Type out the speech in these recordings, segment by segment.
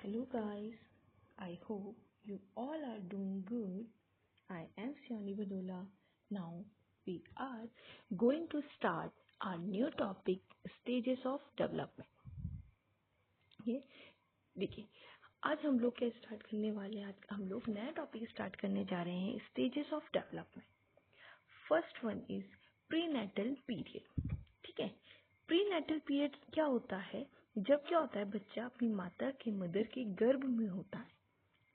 Hello guys, I hope you all are doing good. I am Siani Badola. Now we are going to start our new topic stages of development. ये देखिए आज हम लोग क्या start करने वाले हैं। आज हम लोग नया टॉपिक स्टार्ट करने जा रहे हैं stages of development. First one is prenatal period. ठीक है, प्रीनेटल पीरियड क्या होता है? जब क्या होता है बच्चा अपनी माता के मदर के गर्भ में होता है।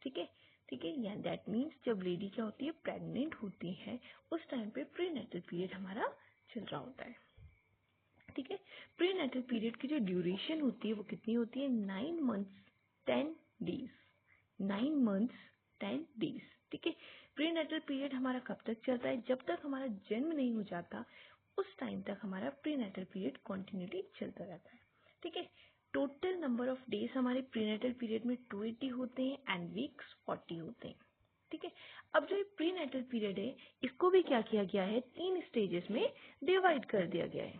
ठीक है या दैट मीन्स जब लेडी क्या होती है प्रेग्नेंट होती है उस टाइम पे प्रीनेटल पीरियड हमारा चल रहा होता है। ठीक है, प्रीनेटल पीरियड की जो ड्यूरेशन होती है वो कितनी होती है? 9 मंथ्स 10 डेज। 9 months 10 days. ठीक है, प्रीनेटल पीरियड हमारा कब तक चलता है? जब तक हमारा जन्म नहीं हो जाता उस टाइम तक हमारा प्रीनेटल पीरियड कंटिन्यूटी चलता रहता है। ठीक है, टोटल नंबर ऑफ डेज हमारे प्रीनेटल पीरियड में 280 होते हैं एंड वीक्स 40 होते हैं। ठीक है, अब जो ये प्रीनेटल पीरियड है इसको भी क्या किया गया है? 3 स्टेजेस में डिवाइड कर दिया गया है।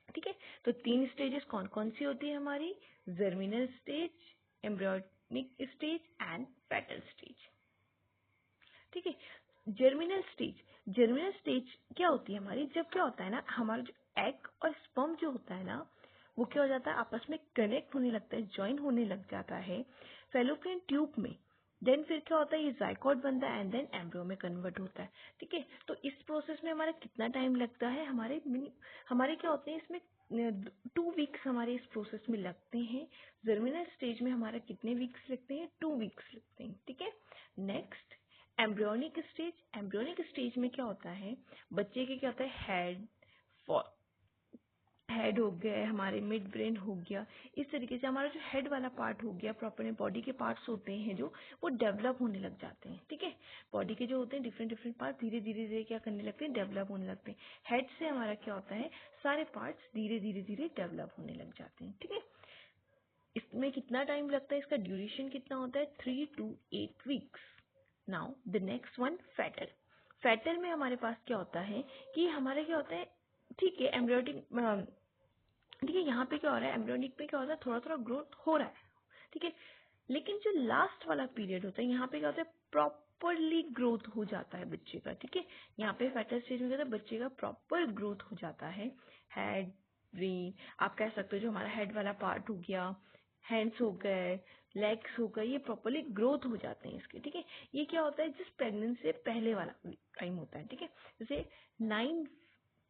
ठीक है, तो 3 स्टेजेस कौन कौन सी होती है हमारी? Germinal stage, embryonic stage and fetal stage. ठीक है, जर्मिनल स्टेज क्या होती है हमारी? जब क्या होता है ना हमारा जो एग और स्पर्म जो होता है ना वो क्या हो जाता है आपस में कनेक्ट होने लगता है, ज्वाइन होने लग जाता है फैलोपियन ट्यूब में। देन फिर क्या होता है ये जाइगोट बनता है एंड देन एम्ब्रियो में कन्वर्ट होता है। ठीक है, तो इस प्रोसेस में हमारा कितना टाइम लगता है? हमारे क्या होते हैं इसमें 2 वीक्स हमारे इस प्रोसेस में लगते हैं। जर्मिनल स्टेज में हमारा कितने वीक्स लगते हैं? 2 वीक्स लगते हैं। ठीक है, नेक्स्ट एम्ब्रियोनिक स्टेज में क्या होता है बच्चे के क्या होता है हेड हो गया, हमारे मिड ब्रेन हो गया, इस तरीके से हमारा जो हेड वाला पार्ट हो गया, प्रॉपर बॉडी के पार्ट्स होते हैं जो वो डेवलप होने लग जाते हैं। ठीक है, बॉडी के जो होते हैं डिफरेंट पार्ट धीरे धीरे क्या करने लगते हैं? डेवलप होने लगते हैं। हेड से हमारा क्या होता है सारे पार्ट्स धीरे धीरे डेवलप होने लग जाते हैं। ठीक है, इसमें कितना टाइम लगता है? इसका ड्यूरेशन कितना होता है? 3 to 8 weeks. Now the next one fetal में हमारे पास क्या होता है कि हमारे क्या होता है ठीक है एम्ब्रियोनिक ठीक है यहाँ पे क्या हो रहा है एम्ब्रियोनिक में क्या होता है थोड़ा ग्रोथ हो रहा है। ठीक है, लेकिन जो लास्ट वाला पीरियड होता है यहाँ पे क्या होता है प्रॉपरली ग्रोथ हो जाता है बच्चे का। ठीक है, यहाँ पे फेटल स्टेज में क्या होता है बच्चे का प्रॉपर ग्रोथ हो जाता है। हेड, ब्रेन, आप कह सकते हो जो हमारा हेड वाला पार्ट हो गया, हैंड्स हो गए, लेग्स हो गए, ये प्रॉपरली ग्रोथ हो जाते हैं इसके। ठीक है, ये क्या होता है जिस प्रेगनेंसी से पहले वाला टाइम होता है। ठीक है, जैसे 9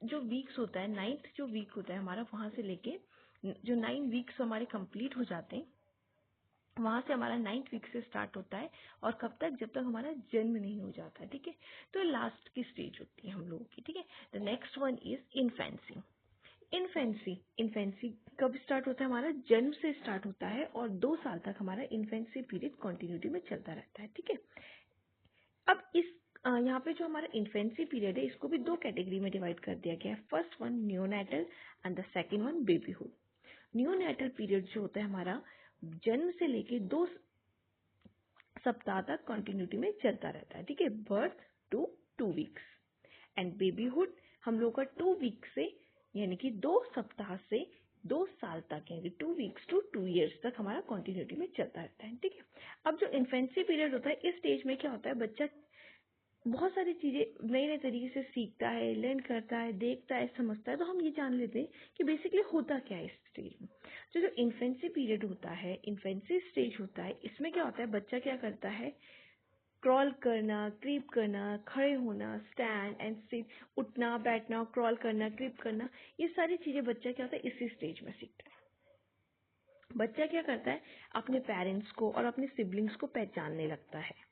जो वीक्स होता है, 9th जो वीक होता है हमारा वहाँ से लेके जो 9 वीक्स हमारे कंप्लीट हो जाते हैं वहाँ से हमारा 9th वीक से स्टार्ट होता है और कब तक? जब तक हमारा जन्म नहीं हो जाता है। ठीक है, तो लास्ट की स्टेज होती है हम लोगों की। ठीक है, the next one is infancy. Infancy कब स्टार्ट होता है? हमारा जन्म से स्टार्ट होता है और 2 साल तक हमारा इन्फेंसी पीरियड कंटिन्यूटी में चलता रहता है। ठीक है, अब इस यहाँ पे जो हमारा इन्फेंसी पीरियड है इसको भी 2 कैटेगरी में डिवाइड कर दिया गया है। First one neonatal and the second one babyhood. Neonatal period जो होता है हमारा जन्म से लेके 2 सप्ताह तक कंटिन्यूटी में चलता रहता है। ठीक है, birth to 2 weeks and babyhood हम लोग का 2 वीक से यानी कि 2 सप्ताह से 2 साल तक यानी 2 वीक्स टू 2 ईयर्स तक हमारा कंटिन्यूटी में चलता रहता है। ठीक है, अब जो इन्फेंसी पीरियड होता है इस स्टेज में क्या होता है बच्चा बहुत सारी चीज़ें नए तरीके से सीखता है, लर्न करता है, देखता है, समझता है। तो हम ये जान लेते हैं कि बेसिकली होता क्या है इस स्टेज में। जो इन्फेंसी पीरियड होता है, इन्फेंसी स्टेज होता है, इसमें क्या होता है बच्चा क्या करता है क्रॉल करना, क्रीप करना, खड़े होना, स्टैंड एंड सिट, उठना बैठना, क्रॉल करना, क्रीप करना, ये सारी चीज़ें बच्चा क्या होता है इसी स्टेज में सीखता है। बच्चा क्या करता है अपने पेरेंट्स को और अपने सिबलिंग्स को पहचानने लगता है।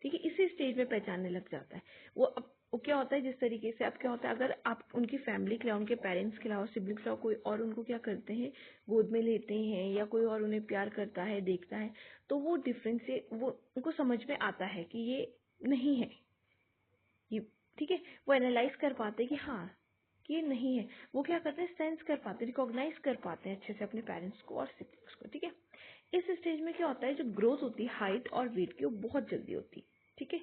ठीक है, इसी स्टेज में पहचानने लग जाता है वो क्या होता है जिस तरीके से अब क्या होता है अगर आप उनकी फैमिली के अलावा उनके पेरेंट्स के अलावा सिबलिंग्स के अलावा कोई और उनको क्या करते हैं गोद में लेते हैं या कोई और उन्हें प्यार करता है देखता है तो वो डिफरेंस से वो उनको समझ में आता है कि ये नहीं है ये। ठीक है, वो एनालाइज कर पाते हैं कि हाँ कि ये नहीं है। वो क्या करते हैं सेंस कर पाते हैं, रिकॉग्नाइज कर पाते हैं अच्छे से अपने पेरेंट्स को और सिबलिंग्स को। ठीक है, इस स्टेज में क्या होता है जो ग्रोथ होती है हाइट और वेट की वो बहुत जल्दी होती है। ठीक है,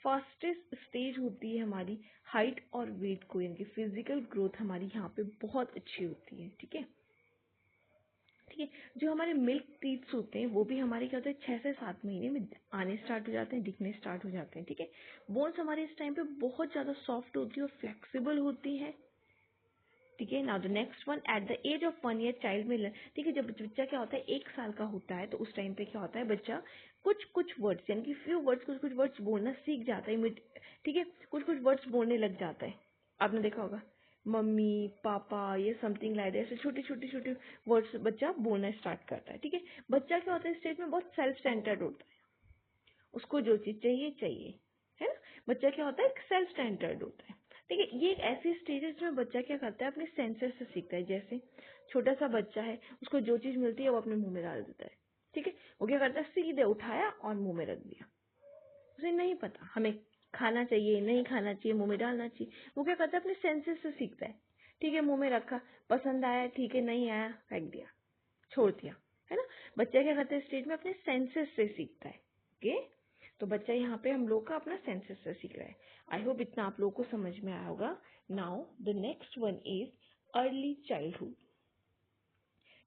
फास्टेस्ट स्टेज होती है हमारी हाइट और वेट को यानी कि फिजिकल ग्रोथ हमारी यहाँ पे बहुत अच्छी होती है। ठीक है, ठीक है। जो हमारे मिल्क टीथ्स होते हैं वो भी हमारे क्या होते हैं 6 से 7 महीने में आने स्टार्ट हो जाते हैं, दिखने स्टार्ट हो जाते हैं, ठीक है। बोन्स हमारे इस टाइम पे बहुत ज़्यादा सॉफ्ट होती है और फ्लेक्सिबल होती है, ठीक है। Now the next one, at the age of 1 year child में, ठीक है, जब बच्चा क्या होता है 1 साल का होता है तो उस टाइम पे क्या होता है बच्चा कुछ वर्ड्स यानी कि फ्यू वर्ड्स कुछ वर्ड्स बोलना सीख जाता है, ठीक है, कुछ वर्ड्स बोलने लग जाता है। आपने देखा होगा मम्मी पापा ये समथिंग लाइक ऐसे छोटे वर्ड्स बच्चा बोलना स्टार्ट करता है, ठीक है। बच्चा क्या होता है इस स्टेज में बहुत सेल्फ सेंटर्ड होता है, उसको जो चीज चाहिए चाहिए, है ना। बच्चा क्या होता है सेल्फ सेंटर्ड होता है, ठीक है। ये एक ऐसी स्टेज है जिसमें बच्चा क्या करता है अपने सेंसेस से सीखता है। जैसे छोटा सा बच्चा है, उसको जो चीज मिलती है वो अपने मुंह में डाल देता है, ठीक है। वो क्या करता है सीधे उठाया और मुंह में रख दिया, उसे नहीं पता हमें खाना चाहिए नहीं खाना चाहिए, मुंह में डालना चाहिए। वो क्या करता है अपने सेंसेस से सीखता है, ठीक है। मुंह में रखा, पसंद आया ठीक है, नहीं आया फेंक दिया, छोड़ दिया, है ना। बच्चा क्या करता है स्टेज में अपने सेंसेस से सीखता है, ओके। तो बच्चा यहाँ पे हम लोग का अपना सेंसेस से सीख रहा है। आई होप इतना आप लोगों को समझ में आया होगा। Now the next one is early childhood,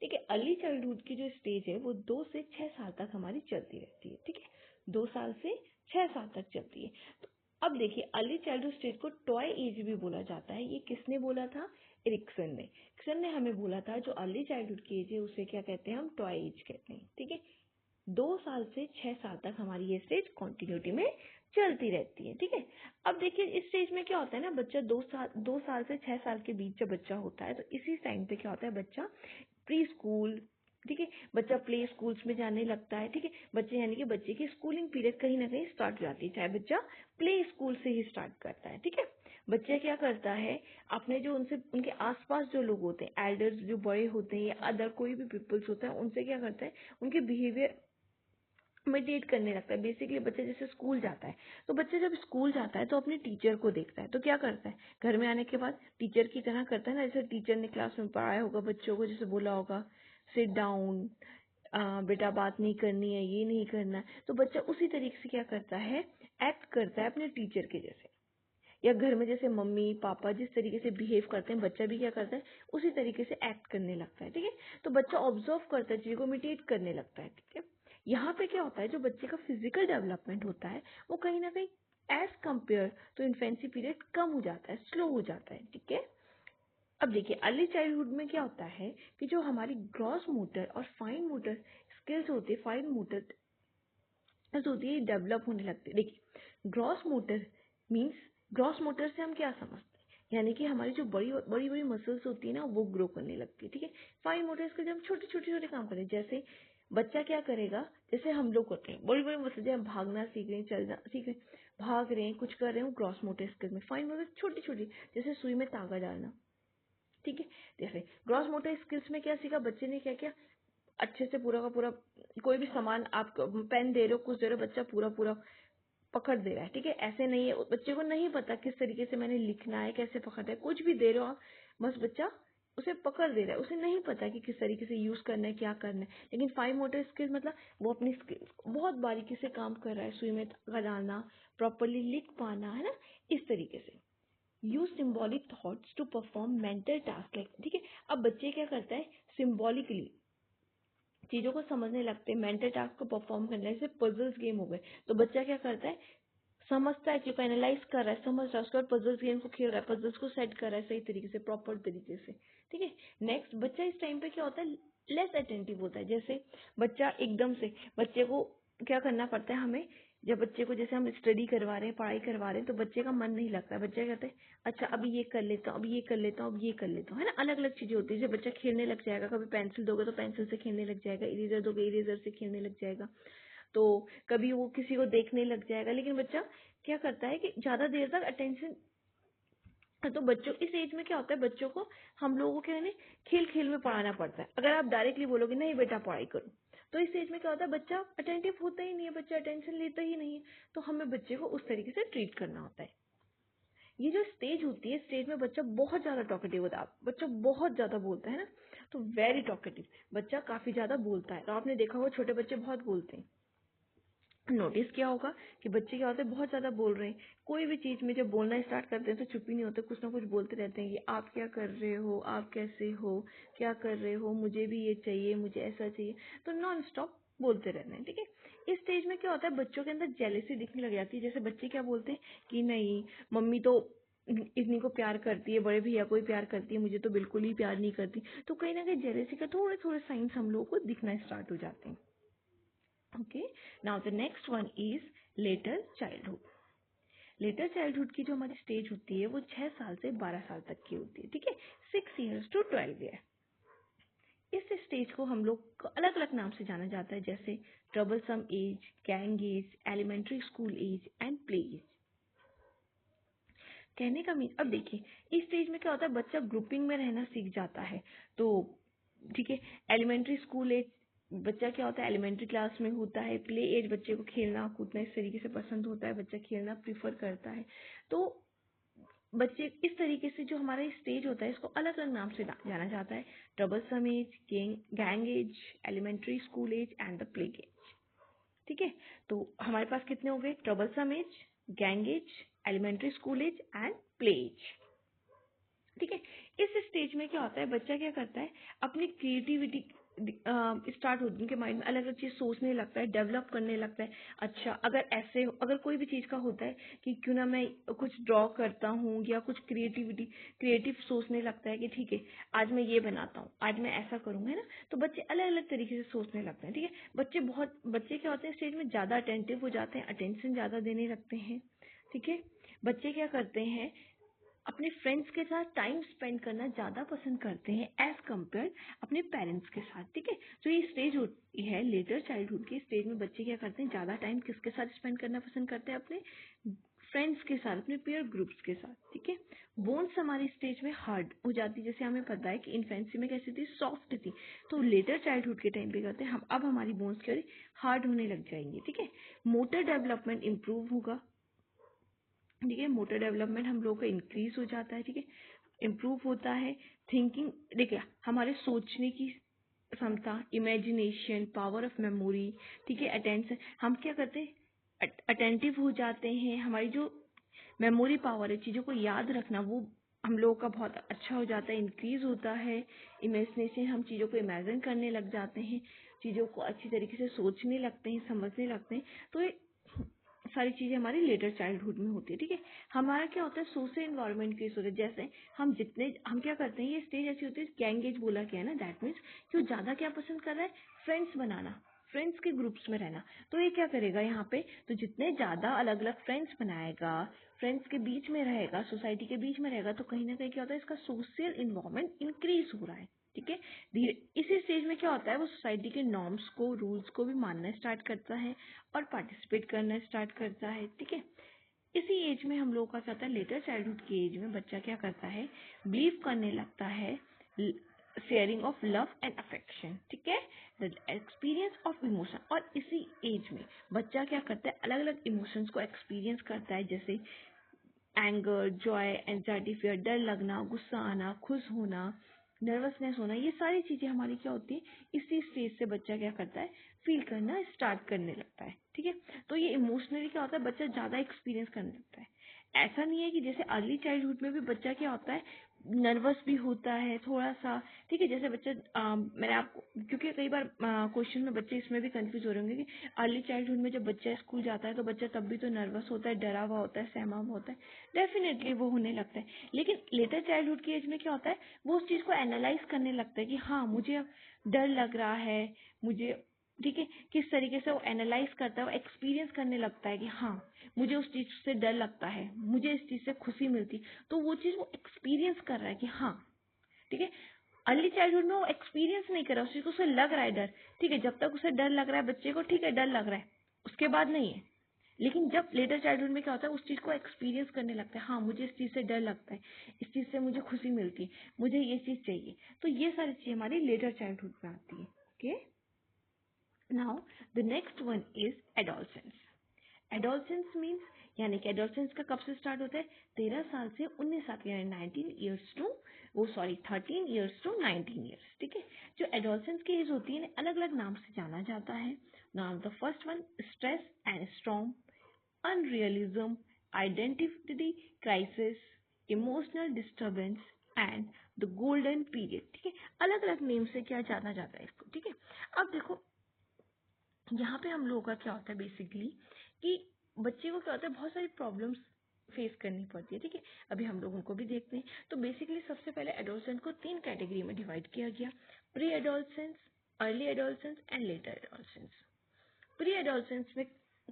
ठीक है। अर्ली चाइल्डहुड की जो स्टेज है वो 2 से 6 साल तक हमारी चलती रहती है, ठीक है। 2 साल से 6 साल तक चलती है। तो अब देखिए अर्ली चाइल्डहुड स्टेज को टॉय एज भी बोला जाता है। ये किसने बोला था? एरिक्सन ने हमें बोला था जो अर्ली चाइल्डहुड की एज है उसे क्या कहते हैं हम? टॉय एज कहते हैं, ठीक है। 2 साल से 6 साल तक हमारी ये स्टेज कॉन्टिन्यूटी में चलती रहती है, ठीक है। अब देखिए इस स्टेज में क्या होता है ना, बच्चा 2 साल से 6 साल के बीच जब बच्चा होता है तो इसी टाइम पे क्या होता है बच्चा प्री स्कूल, ठीक है, बच्चा प्ले स्कूल्स में जाने लगता है, ठीक है। बच्चे यानी कि बच्चे की स्कूलिंग पीरियड कहीं ना कहीं स्टार्ट हो जाती है, चाहे बच्चा प्ले स्कूल से ही स्टार्ट करता है, ठीक है। बच्चा क्या करता है अपने जो उनसे उनके आसपास जो लोग होते हैं एल्डर्स जो बड़े होते हैं या अदर कोई भी पीपल्स होता है उनसे क्या करता है उनके बिहेवियर इमिटेट करने लगता है। बेसिकली बच्चा जैसे स्कूल जाता है तो बच्चा जब स्कूल जाता है तो अपने टीचर को देखता है तो क्या करता है घर में आने के बाद टीचर की तरह करता है ना, जैसे टीचर ने क्लास में पढ़ाया होगा बच्चों को, जैसे बोला होगा सिट डाउन, बेटा बात नहीं करनी है, ये नहीं करना है, तो बच्चा उसी तरीके से क्या करता है एक्ट करता है अपने टीचर के जैसे। या घर में जैसे मम्मी पापा जिस तरीके से बिहेव करते हैं बच्चा भी क्या करता है उसी तरीके से एक्ट करने लगता है, ठीक है। तो बच्चा ऑब्जर्व करता है, चीज़ों को इमिटेट करने लगता है, ठीक है। यहाँ पे क्या होता है जो बच्चे का फिजिकल डेवलपमेंट होता है वो कहीं ना कहीं एज कंपेयर तो इन्फेंसी पीरियड कम हो जाता है, स्लो हो जाता है, ठीक है। अब देखिए अर्ली चाइल्डहुड में क्या होता है कि जो हमारी ग्रॉस मोटर और फाइन मोटर स्किल्स होती है, फाइन मोटर होती है, डेवलप होने लगती है। देखिए gross motor means, gross motor से हम क्या समझते हैं, यानी कि हमारी जो बड़ी बड़ी मसल्स होती है ना वो ग्रो करने लगती है, ठीक है। फाइन मोटर के जब हम छोटे काम करें, जैसे बच्चा क्या करेगा, जैसे हम लोग करते हैं बड़ी मसल, जैसे हम भागना सीख रहे हैं, चलना सीख रहे हैं, भाग रहे हैं, कुछ कर रहे हैं, ग्रॉस मोटर स्किल में। फाइन मोटर छोटी जैसे सुई में तागा डालना, ठीक है। जैसे ग्रॉस मोटर स्किल्स में क्या सीखा बच्चे ने, क्या क्या अच्छे से पूरा का पूरा कोई भी सामान आप पेन दे रहे हो कुछ दे रहे हो बच्चा पूरा पकड़ दे रहा है, ठीक है। ऐसे नहीं है बच्चे को नहीं पता किस तरीके से मैंने लिखना है, कैसे पकड़ना है, कुछ भी दे रहे हो आप बस बच्चा उसे पकड़ दे रहा है, उसे नहीं पता कि किस तरीके से यूज करना है क्या करना है। लेकिन फाइन मोटर स्किल्स मतलब वो अपनी स्किल्स बहुत बारीकी से काम कर रहा है, सुई में धागा डालना, प्रॉपरली लिख पाना, है ना, इस तरीके से। Use symbolic thoughts to perform mental task, like, ठीक है। अब बच्चे क्या करता है सिम्बॉलिकली चीजों को समझने लगते हैं, मेंटल टास्क को परफॉर्म करने, जैसे पजल्स गेम हो गए तो बच्चा क्या करता है समझता है, चीज को एनालाइज कर रहा है, समझ रहा है, उसके बाद पजल्स गेम को खेल रहा है, पजल्स को सेट कर रहा है सही तरीके से, प्रॉपर तरीके से, ठीक है। नेक्स्ट बच्चा इस टाइम पे क्या होता है लेस अटेंटिव होता है। जैसे बच्चा एकदम से बच्चे को क्या करना पड़ता है हमें, जब बच्चे को जैसे हम स्टडी करवा रहे हैं पढ़ाई करवा रहे हैं तो बच्चे का मन नहीं लगता है, बच्चा कहते हैं अच्छा अभी ये कर लेता हूँ, अभी ये कर लेता हूँ, अब ये कर लेता हूँ, है ना। अलग अलग चीजें होती है, जैसे बच्चा खेलने लग जाएगा, कभी पेंसिल दोगे तो पेंसिल से खेलने लग जाएगा, इरेजर दोगे इरेजर से खेलने लग जाएगा, तो कभी वो किसी को देखने लग जाएगा। लेकिन बच्चा क्या करता है कि ज्यादा देर तक अटेंशन, तो बच्चों इस एज में क्या होता है बच्चों को हम लोगों के यानी खेल खेल में पढ़ाना पड़ता है। अगर आप डायरेक्टली बोलोगे नहीं बेटा पढ़ाई करो तो इस एज में क्या होता है बच्चा अटेंटिव होता ही नहीं है, बच्चा अटेंशन लेता ही नहीं है, तो हमें बच्चे को उस तरीके से ट्रीट करना होता है। ये जो स्टेज होती है स्टेज में बच्चा बहुत ज्यादा टॉकेटिव होता है, बच्चा बहुत ज्यादा बोलता है ना, तो वेरी टॉकेटिव बच्चा काफी ज्यादा बोलता है। तो आपने देखा होगा छोटे बच्चे बहुत बोलते हैं, नोटिस किया होगा कि बच्चे क्या होते हैं, बहुत ज़्यादा बोल रहे हैं। कोई भी चीज़ में जब बोलना स्टार्ट करते हैं तो चुप ही नहीं होते, कुछ ना कुछ बोलते रहते हैं कि आप क्या कर रहे हो, आप कैसे हो, क्या कर रहे हो, मुझे भी ये चाहिए, मुझे ऐसा चाहिए, तो नॉन स्टॉप बोलते रहते हैं। ठीक है, इस स्टेज में क्या होता है, बच्चों के अंदर जेलेसी दिखने लग जाती है। जैसे बच्चे क्या बोलते हैं कि नहीं, मम्मी तो इतनी को प्यार करती है, बड़े भैया को ही प्यार करती है, मुझे तो बिल्कुल ही प्यार नहीं करती। तो कहीं ना कहीं जेलेसी का थोड़े थोड़े साइंस हम लोगों को दिखना स्टार्ट हो जाते हैं। Okay, now the next one is later childhood. Letter childhood की जो हमारी स्टेज होती है वो 6 साल से 12 साल तक की होती है। ठीक है, 6 years to 12 year। इस स्टेज को हम लोग अलग अलग नाम से जाना जाता है, जैसे troublesome age, gang age, elementary school age and play age. कहने का मीन, अब देखिए इस स्टेज में क्या होता है, बच्चा ग्रुपिंग में रहना सीख जाता है। तो ठीक है, एलिमेंट्री स्कूल एज बच्चा क्या होता है, एलिमेंट्री क्लास में होता है। प्ले एज बच्चे को खेलना कूदना इस तरीके से पसंद होता है, बच्चा खेलना प्रीफर करता है। तो बच्चे इस तरीके से जो हमारा स्टेज होता है इसको अलग अलग नाम से जाना जाता है, troublesome age, gang age, elementary school age and the play age. ठीक है, तो हमारे पास कितने हो गए, troublesome age, gang age, elementary school age and play age. ठीक है, इस स्टेज में क्या होता है, बच्चा क्या करता है, अपनी क्रिएटिविटी स्टार्ट होती है, उनके माइंड में अलग अलग चीज सोचने लगता है, डेवलप करने लगता है। अच्छा, अगर ऐसे अगर कोई भी चीज का होता है कि क्यों ना मैं कुछ ड्रॉ करता हूँ या कुछ क्रिएटिव सोचने लगता है कि ठीक है आज मैं ये बनाता हूँ, आज मैं ऐसा करूँगा, है ना। तो बच्चे अलग अलग तरीके से सोचने लगते हैं। ठीक है, बच्चे क्या होते हैं स्टेज में ज्यादा अटेंटिव हो जाते हैं, अटेंशन ज्यादा देने लगते हैं। ठीक है, बच्चे क्या करते हैं, अपने फ्रेंड्स के साथ टाइम स्पेंड करना ज़्यादा पसंद करते हैं एज कम्पेयर अपने पेरेंट्स के साथ। ठीक है, तो ये स्टेज होती है लेटर चाइल्डहुड की स्टेज में बच्चे क्या करते हैं, ज़्यादा टाइम किसके साथ स्पेंड करना पसंद करते हैं, अपने फ्रेंड्स के साथ, अपने पीयर ग्रुप्स के साथ। ठीक है, बोन्स हमारी स्टेज में हार्ड हो जाती है, जैसे हमें पता है कि इन्फेंसी में कैसी थी, सॉफ्ट थी, तो लेटर चाइल्डहुड के टाइम पे कहते हैं हम अब हमारी बोन्स क्या हार्ड होने लग जाएंगी। ठीक है, मोटर डेवलपमेंट इंप्रूव होगा। ठीक है, मोटर डेवलपमेंट हम लोगों का इंक्रीज हो जाता है। ठीक है, इम्प्रूव होता है। थिंकिंग, देखिए हमारे सोचने की क्षमता, इमेजिनेशन, पावर ऑफ मेमोरी, ठीक है, अटेंशन, हम क्या करते हैं, अटेंटिव हो जाते हैं। हमारी जो मेमोरी पावर है, चीज़ों को याद रखना, वो हम लोगों का बहुत अच्छा हो जाता है, इंक्रीज होता है। इमेजिनेशन, हम चीज़ों को इमेजिन करने लग जाते हैं, चीज़ों को अच्छी तरीके से सोचने लगते हैं, समझने लगते हैं। तो ये सारी चीज़ें हमारी लेटर चाइल्डहुड में होती है। ठीक है, हमारा क्या होता है, सोशल इन्वायरमेंट की होता है। जैसे हम क्या करते हैं, ये स्टेज ऐसी होती है, गैंगेज बोला गया है ना, दैट मीन्स कि वो ज़्यादा क्या पसंद कर रहा है, फ्रेंड्स बनाना, फ्रेंड्स के ग्रुप्स में रहना। तो ये क्या करेगा यहाँ पे, तो जितने ज़्यादा अलग अलग फ्रेंड्स बनाएगा, फ्रेंड्स के बीच में रहेगा, सोसाइटी के बीच में रहेगा, तो कहीं ना कहीं क्या होता है, इसका सोशल इन्वायरमेंट इंक्रीज हो रहा है। ठीक है, धीरे इसी स्टेज में क्या होता है, वो सोसाइटी के नॉर्म्स को, रूल्स को भी मानना स्टार्ट करता है और पार्टिसिपेट करना स्टार्ट करता है। ठीक है, इसी एज में हम लोगों का क्या होता है, लेटर चाइल्डहुड की एज में बच्चा क्या करता है, बिलीव करने लगता है sharing of love and affection. ठीक है, द एक्सपीरियंस ऑफ इमोशन, और इसी एज में बच्चा क्या करता है, अलग अलग इमोशंस को एक्सपीरियंस करता है, जैसे एंगर, जॉय, एंजाइटी, फियर, डर लगना, गुस्सा आना, खुश होना, नर्वसनेस होना, ये सारी चीज़ें हमारी क्या होती है, इसी स्टेज से बच्चा क्या करता है, फील करना स्टार्ट करने लगता है। ठीक है, तो ये इमोशनली क्या होता है, बच्चा ज़्यादा एक्सपीरियंस करने लगता है। ऐसा नहीं है कि जैसे अर्ली चाइल्डहुड में भी बच्चा क्या होता है, नर्वस भी होता है थोड़ा सा। ठीक है, जैसे बच्चा मैंने आपको, क्योंकि कई बार क्वेश्चन में बच्चे इसमें भी कंफ्यूज हो रहे होंगे कि अर्ली चाइल्डहुड में जब बच्चा स्कूल जाता है तो बच्चा तब भी तो नर्वस होता है, डरा हुआ होता है, सहमा हुआ होता है, डेफिनेटली वो होने लगता है। लेकिन लेटर चाइल्डहुड की एज में क्या होता है, वो उस चीज़ को एनालाइज करने लगता है कि हाँ मुझे अब डर लग रहा है, मुझे, ठीक है, किस तरीके से वो एनालाइज करता है, वो एक्सपीरियंस करने लगता है कि हाँ मुझे उस चीज़ से डर लगता है, मुझे इस चीज़ से खुशी मिलती, तो वो चीज़ वो एक्सपीरियंस कर रहा है कि हाँ। ठीक है, अर्ली चाइल्डहुड में वो एक्सपीरियंस नहीं कर रहा, उस चीज़ को उसे लग रहा है डर। ठीक है, जब तक उसे डर लग रहा है बच्चे को, ठीक है डर लग रहा है, उसके बाद नहीं है। लेकिन जब लेटर चाइल्डहुड में क्या होता है, उस चीज़ को एक्सपीरियंस करने लगता है, हाँ मुझे इस चीज़ से डर लगता है, इस चीज़ से मुझे खुशी मिलती है, मुझे ये चीज़ चाहिए। तो ये सारी चीज़ें हमारी लेटर चाइल्डहुड में आती है। Okay, now the next one is adolescence. Adolescence means यानी कि एडोलसेंस का कब से स्टार्ट होता है? 13 साल से 19 साल, यानी 13 ईयर्स टू 19 ईयर्स, ठीक है। जो एडोलसेंस की एज होती है अलग अलग नाम से जाना जाता है। Now the first one, stress and storm, unrealism, identity crisis, emotional disturbance and the golden period, ठीक है। अलग अलग नेम से क्या जाना जाता है इसको, ठीक है। अब देखो यहाँ पे हम लोगों का क्या होता है बेसिकली कि बच्चे को क्या होता है, बहुत सारी प्रॉब्लम्स फेस करनी पड़ती है, ठीक है। अभी हम लोग उनको भी देखते हैं। तो बेसिकली सबसे पहले एडोलसेंस को 3 कैटेगरी में डिवाइड किया गया, pre adolescence, early adolescence and later adolescence. Pre adolescence में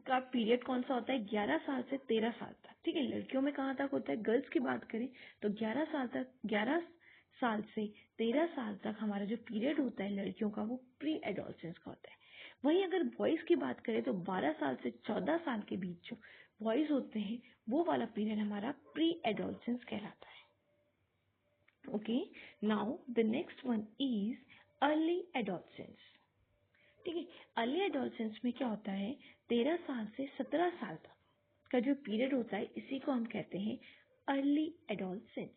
का पीरियड कौन सा होता है? 11 साल से 13 साल तक, ठीक है। लड़कियों में कहाँ तक होता है? गर्ल्स की बात करें तो 11 साल से 13 साल तक हमारा जो पीरियड होता है लड़कियों का, वो प्री एडोलसेंस का होता है। वहीं अगर बॉयज की बात करें तो 12 साल से 14 साल के बीच जो बॉयज होते हैं वो वाला पीरियड हमारा प्री एडोलसेंस कहलाता है। Okay, now the next one is early adolescence, ठीक है। अर्ली एडोलसेंस में क्या होता है? 13 साल से 17 साल तक का जो पीरियड होता है इसी को हम कहते हैं अर्ली एडोलसेंस,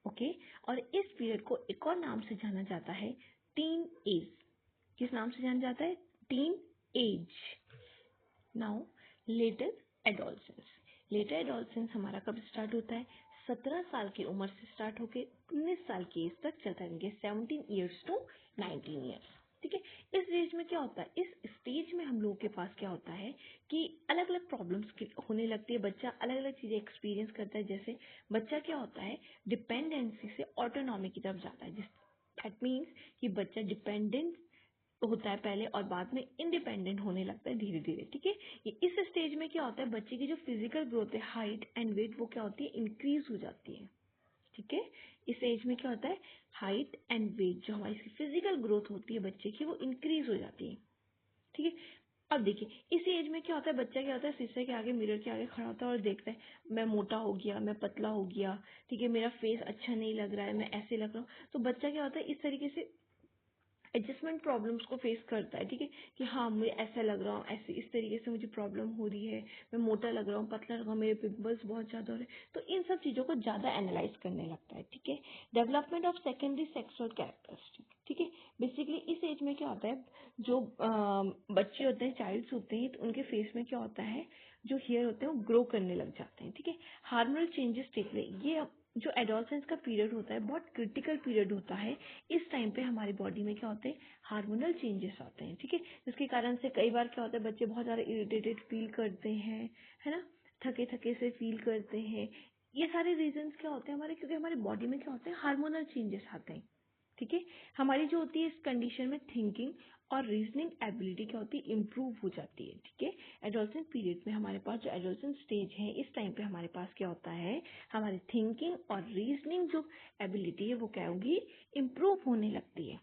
ओके। और इस पीरियड को एक और नाम से जाना जाता है टीन एज। किस नाम से जाना जाता है? Teenage. Now later adolescence, later adolescence हमारा कब स्टार्ट होता है? 17 साल की उम्र से स्टार्ट होकर 19 साल की एज तक चलता है, 17 ईयर्स टू 19 ईयर्स, ठीक है। इस एज में क्या होता है? इस स्टेज में हम लोगों के पास क्या होता है कि अलग अलग प्रॉब्लम्स होने लगती है, बच्चा अलग अलग चीज़ें एक्सपीरियंस करता है। जैसे बच्चा क्या होता है, डिपेंडेंसी से ऑटोनॉमी की तरफ जाता है, जिस दैट मीन्स कि बच्चा डिपेंडेंट होता है पहले और बाद में इंडिपेंडेंट होने लगता है धीरे धीरे, ठीक है। ये इस स्टेज में क्या होता है, बच्चे की जो फिजिकल ग्रोथ है, हाइट एंड वेट, वो क्या होती है? इंक्रीज हो जाती है, ठीक है। इस एज में क्या होता है? हाइट एंड वेट, जो हमारी फिजिकल ग्रोथ होती है बच्चे की, वो इंक्रीज हो जाती है, ठीक है। अब देखिए इस एज में क्या होता है, बच्चा क्या होता है, शीशे के आगे, मिरर के आगे खड़ा होता है और देखता है मैं मोटा हो गया, मैं पतला हो गया, ठीक है, मेरा फेस अच्छा नहीं लग रहा है, मैं ऐसे लग रहा हूँ। तो बच्चा क्या होता है, इस तरीके से एडजस्टमेंट प्रॉब्लम्स को फेस करता है, ठीक है, कि हाँ मुझे ऐसा लग रहा हूँ, ऐसे इस तरीके से मुझे प्रॉब्लम हो रही है, मैं मोटा लग रहा हूँ, पतला लग रहा हूँ, मेरे पिंपल्स बहुत ज़्यादा हो रहे हैं। तो इन सब चीज़ों को ज़्यादा एनालाइज करने लगता है, ठीक है। Development of secondary sexual characteristic, ठीक है। बेसिकली इस एज में क्या होता है, जो बच्चे होते हैं, चाइल्ड्स होते हैं, तो उनके फेस में क्या होता है, जो हेयर होते हैं वो ग्रो करने लग जाते हैं, ठीक है। Hormonal changes take place. ये जो एडोलसेंस का पीरियड होता है बहुत क्रिटिकल पीरियड होता है। इस टाइम पे हमारी बॉडी में क्या होते हैं, हार्मोनल चेंजेस आते हैं, ठीक है। जिसके कारण से कई बार क्या होता है, बच्चे बहुत ज़्यादा इरिटेटेड फील करते हैं, है ना, थके थके से फील करते हैं। ये सारे रीजंस क्या होते हैं हमारे, क्योंकि हमारी बॉडी में क्या होते हैं, हार्मोनल चेंजेस आते हैं, ठीक है। हमारी जो होती है इस कंडीशन में थिंकिंग और रीजनिंग एबिलिटी क्या होती है, इम्प्रूव हो जाती है, ठीक है। एडोलसेंस पीरियड में हमारे पास जो एडोलसेंस स्टेज है, इस टाइम पे हमारे पास क्या होता है, हमारी थिंकिंग और रीजनिंग जो एबिलिटी है वो क्या होगी, इम्प्रूव होने लगती है।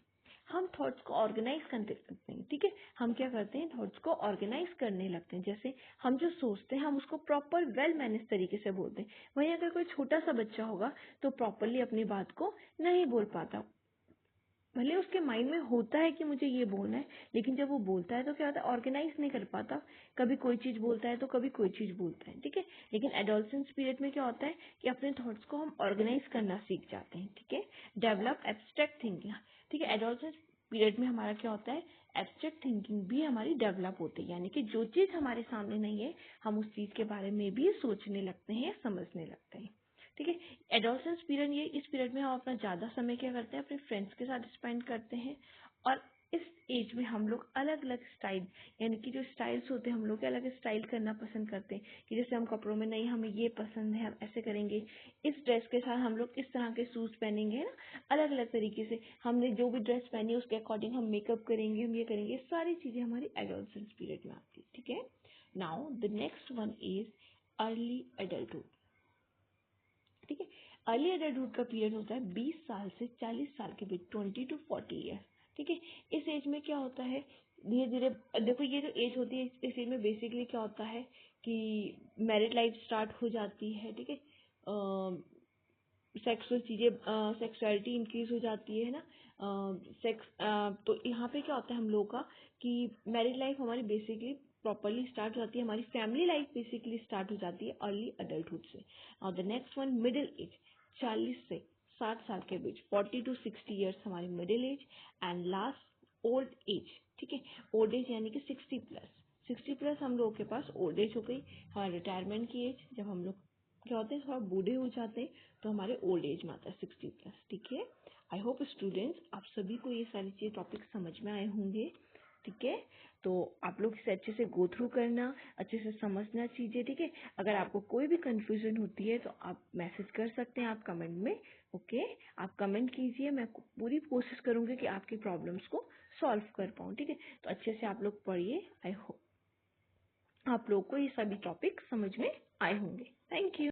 हम थॉट्स को ऑर्गेनाइज करने लगते हैं, ठीक है। हम क्या करते हैं, थॉट्स को ऑर्गेनाइज करने लगते हैं। जैसे हम जो सोचते हैं हम उसको प्रॉपर वेल मैनेज तरीके से बोलते हैं। वहीं अगर कोई छोटा सा बच्चा होगा तो प्रॉपरली अपनी बात को नहीं बोल पाता, भले उसके माइंड में होता है कि मुझे ये बोलना है, लेकिन जब वो बोलता है तो क्या होता है, ऑर्गेनाइज नहीं कर पाता। कभी कोई चीज़ बोलता है तो कभी कोई चीज़ बोलता है, ठीक है। लेकिन एडोलसेंस पीरियड में क्या होता है कि अपने थॉट्स को हम ऑर्गेनाइज करना सीख जाते हैं, ठीक है। डेवलप एब्स्ट्रैक्ट थिंकिंग, ठीक है। एडोलसेंस पीरियड में हमारा क्या होता है, एब्स्ट्रैक्ट थिंकिंग भी हमारी डेवलप होती है, यानी कि जो चीज़ हमारे सामने नहीं है हम उस चीज़ के बारे में भी सोचने लगते हैं, समझने लगते हैं, ठीक है। एडोलसेंस पीरियड, ये इस पीरियड में हम अपना ज़्यादा समय क्या करते हैं, अपने फ्रेंड्स के साथ स्पेंड करते हैं। और इस एज में हम लोग अलग अलग स्टाइल, यानी कि जो स्टाइल्स होते हैं हम लोग अलग स्टाइल करना पसंद करते हैं, कि जैसे हम कपड़ों में, नहीं हमें ये पसंद है हम ऐसे करेंगे, इस ड्रेस के साथ हम लोग इस तरह के शूज़ पहनेंगे, है ना, अलग अलग तरीके से हमने जो भी ड्रेस पहनी है उसके अकॉर्डिंग हम मेकअप करेंगे, हम ये करेंगे, सारी चीज़ें हमारी एडोलसेंस पीरियड में आती है, ठीक है। Now the next one is early adulthood, ठीक है। अर्ली एडल्टहुड का पीरियड होता है 20 साल से 40 साल के बीच, 20 to 40 ईयर, ठीक है। इस एज में क्या होता है, धीरे धीरे देखो ये जो एज होती है इस एज में बेसिकली क्या होता है कि मैरिड लाइफ स्टार्ट हो जाती है, ठीक है। सेक्सुअल चीज़ें, सेक्सुअलिटी इंक्रीज हो जाती है ना, सेक्स, तो यहाँ पे क्या होता है हम लोगों का कि मैरिड लाइफ हमारी बेसिकली प्रॉपरली स्टार्ट हो जाती है, हमारी फैमिली लाइफ बेसिकली स्टार्ट हो जाती है अर्ली अडल्टहुड से। और the next one middle age, 40 से 60 साल के बीच, 40 to 60 ईयर्स हमारी middle age. And last old age, ठीक है, ओल्ड एज यानी कि 60 प्लस। 60 प्लस हम लोगों के पास ओल्ड एज हो गई, हमारे रिटायरमेंट की एज। जब हम लोग क्या होते हैं थोड़ा बूढ़े हो जाते हैं तो हमारे ओल्ड एज में आता है 60 प्लस, ठीक है। आई होप स्टूडेंट्स आप सभी को ये सारी चीज़ टॉपिक समझ में आए होंगे, ठीक है। तो आप लोग इसे अच्छे से गो थ्रू करना, अच्छे से समझना चीज़ें, ठीक है। अगर आपको कोई भी कंफ्यूजन होती है तो आप मैसेज कर सकते हैं आप कमेंट में, ओके। आप कमेंट कीजिए, मैं पूरी कोशिश करूँगी कि आपकी प्रॉब्लम्स को सॉल्व कर पाऊँ, ठीक है। तो अच्छे से आप लोग पढ़िए। आई होप आप लोग को ये सभी टॉपिक समझ में आए होंगे। Thank you.